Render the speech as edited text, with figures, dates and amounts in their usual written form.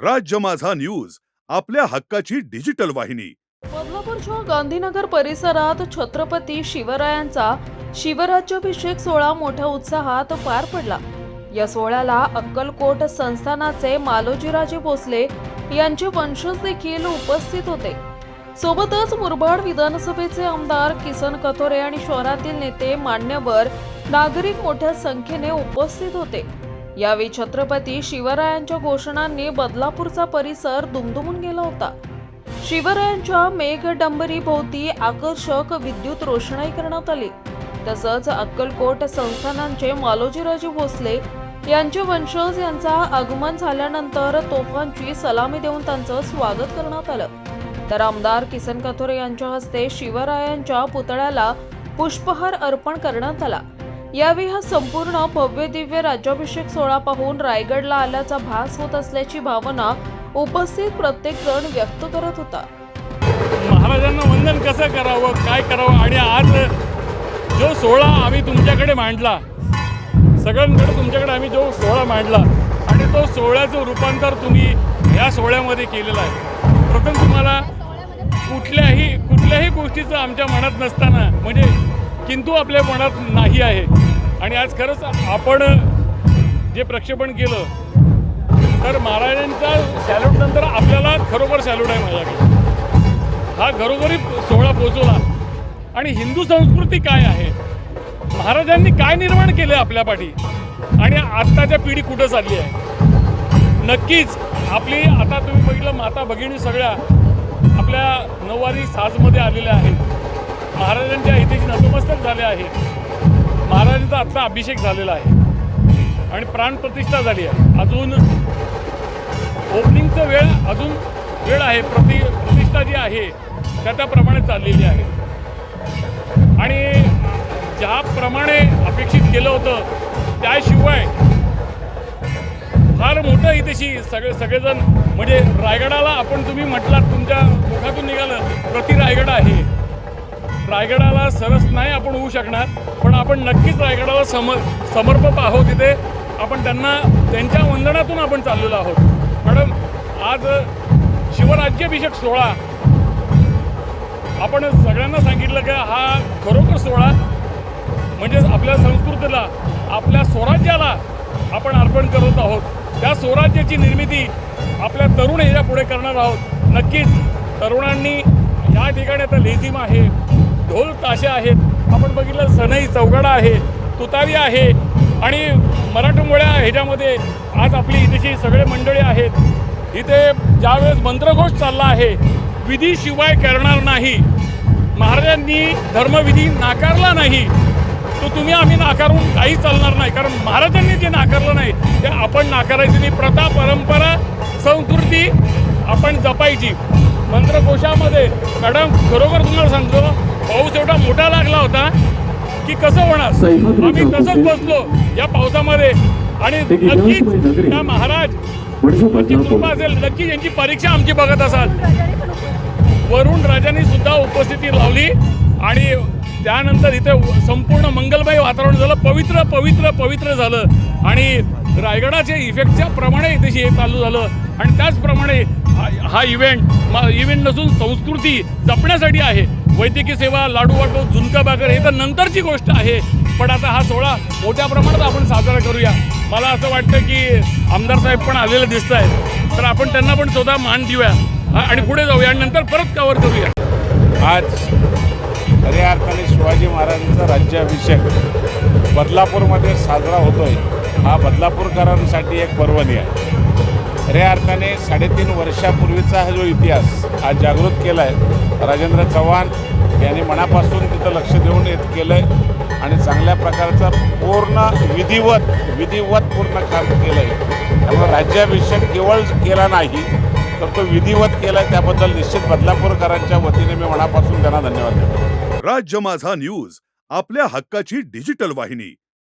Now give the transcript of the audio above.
राज्य माझा न्यूज आपल्या हक्काची डिजिटल वाहिनी। बदलापूरच्या गांधीनगर परिसरात छत्रपती शिवरायांचा शिवराज्याभिषेक सोहळा मोठ्या उत्साहात पार पडला। या सोहळ्याला अक्कलकोट संस्थानाचे मालोजीराजे भोसले यांचे वंशज देखील उपस्थित होते। सोबतच मुरबाड विधानसभेचे आमदार किसन कथोरे आणि शहरातील नेते, मान्यवर, नागरिक मोठ्या संख्येने उपस्थित होते। यावेळी छत्रपती शिवरायांच्या घोषणांनी बदलापूरचा परिसर दुमदुमून गेला होता। शिवरायांच्या मेघडंबरी भोवती आकर्षक विद्युत रोषणाई करण्यात आली। तसंच अक्कलकोट संस्थानांचे मालोजीराजे भोसले यांचे वंशज यांचा आगमन झाल्यानंतर तोफांची सलामी देऊन त्यांचं स्वागत करण्यात आलं। तर आमदार किसन कथोरे यांच्या हस्ते शिवरायांच्या पुतळ्याला पुष्पहार अर्पण करण्यात आला। यावेळी हा संपूर्ण भव्य दिव्य राज्याभिषेक सोहळा पाहून रायगडला आल्याचा भास होत असल्याची भावना उपस्थित प्रत्येक जण व्यक्त करत होता। महाराजांना वंदन कसं करावं, काय करावं, आणि आज जो सोहळा आम्ही तुमच्याकडे मांडला, सगळ्यांकडे तुमच्याकडे आम्ही जो सोहळा मांडला आणि तो सोहळ्याचं रूपांतर तुम्ही या सोहळ्यामध्ये केलेलं आहे। प्रथम तुम्हाला कुठल्याही गोष्टीचं आमच्या मनात नसताना म्हणजे किंतु आपल्या मनात नाही आहे, आणि आज खरंच आपण जे प्रक्षेपण केलं तर महाराजांचा सॅल्यूट नंतर आपल्याला खरोखर सॅल्यूट आहे माझ्याकडे। हा घरोघरी सोहळा पोचवला आणि हिंदू संस्कृती काय आहे, महाराजांनी काय निर्माण केलं आपल्या पाठी, आणि आत्ताच्या पिढी कुठं चालली आहे। नक्कीच आपली आता तुम्ही बघितलं, माता भगिनी सगळ्या आपल्या नऊवारी साजमध्ये आलेल्या आहेत, महाराजांच्या इथेच नतमस्तक झाले आहेत, महाराजांचा आत्ता अभिषेक झालेला आहे आणि प्राणप्रतिष्ठा झाली आहे। अजून ओपनिंगचं अजून वेळ आहे, प्रतिष्ठा जी आहे त्याप्रमाणे चाललेली आहे, आणि ज्याप्रमाणे अपेक्षित केलं होतं त्याशिवाय फार मोठं इथेशी सगळेजण म्हणजे रायगडाला आपण तुम्ही म्हटलात, तुमच्या मुखातून निघालं प्रति रायगड आहे। रायगडाला सरस नाही आपण होऊ शकणार, पण आपण नक्कीच रायगडाला समर्पक आहोत। तिथे आपण त्यांच्या वंदनातून आपण चाललेलो आहोत। मॅडम, आज शिवराज्याभिषेक सोहळा आपण सगळ्यांना सांगितलं की हा खरोखर सोहळा म्हणजे आपल्या संस्कृतीला, आपल्या स्वराज्याला आपण अर्पण करत आहोत। त्या स्वराज्याची निर्मिती आपल्या तरुण ह्याच्या पुढे करणार आहोत। नक्कीच तरुणांनी या ठिकाणी आता लेझिम आहे, ढोल ताशे आहेत, आपण बघितलं सनई चौघडा आहे, तुतारी आहे, आणि मराठमोळ्या ह्याच्यामध्ये आज आपली इथेची सगळे मंडळी आहेत। इथे ज्यावेळेस मंत्रघोष चालला आहे, विधीशिवाय करणार नाही, महाराजांनी धर्मविधी नाकारला नाही, तो तुम्ही आम्ही नाकारून काही चालणार नाही, कारण महाराजांनी जे नाकारलं नाही ते आपण नाकारायची नाही। प्रथा, परंपरा, संस्कृती आपण जपायची। मंत्रकोशामध्ये मॅडम खरोखर तुम्हाला सांगतो, पाऊस एवढा मोठा लागला होता की कसं होणार, आम्ही तसंच बसलो या पावसामध्ये, आणि नक्कीच त्या महाराज यांची कृपा असेल, नक्कीच यांची परीक्षा आमची बघत असाल। वरुण राजांनी सुद्धा उपस्थिती लावली आणि त्यानंतर इथे संपूर्ण मंगलमय वातावरण झालं, पवित्र पवित्र पवित्र झालं, आणि रायगडाच्या इफेक्टच्या प्रमाणे इथे हे चालू झालं। आणि त्याचप्रमाणे हा इव्हेंट नसून संस्कृती जपण्यासाठी आहे। वैद्यकीय सेवा, लाडू वाटप, झुणका भाकर हे तर नंतरची गोष्ट आहे, पण आता हा सोहळा मोठ्या प्रमाणात आपण साजरा करूया। मला असं वाटतं की आमदार साहेब पण आलेले दिसत आहेत, तर आपण त्यांना पण स्वतः मान देऊया आणि पुढे जाऊया आणि नंतर परत कव्हर करूया। आज खऱ्या अर्थाने शिवाजी महाराजांचा राज्याभिषेक बदलापूरमध्ये साजरा होतोय। हा बदलापूरकरांसाठी एक पर्वणी आहे। खऱ्या अर्थाने 3.5 वर्षापूर्वीचा हा जो इतिहास आज जागृत केला आहे, राजेंद्र चव्हाण यांनी मनापासून तिथं लक्ष देऊन केलं आहे आणि चांगल्या प्रकारचा पूर्ण विधिवत पूर्ण काम केलं आहे। त्यामुळे राज्याभिषेक केवळ केला नाही तर तो विधिवत केला, त्याबद्दल निश्चित बदलापूरकरांच्या वतीने मी मनापासून त्यांना धन्यवाद देतो। राज्य माझा न्यूज आपल्या हक्काची डिजिटल वाहिनी।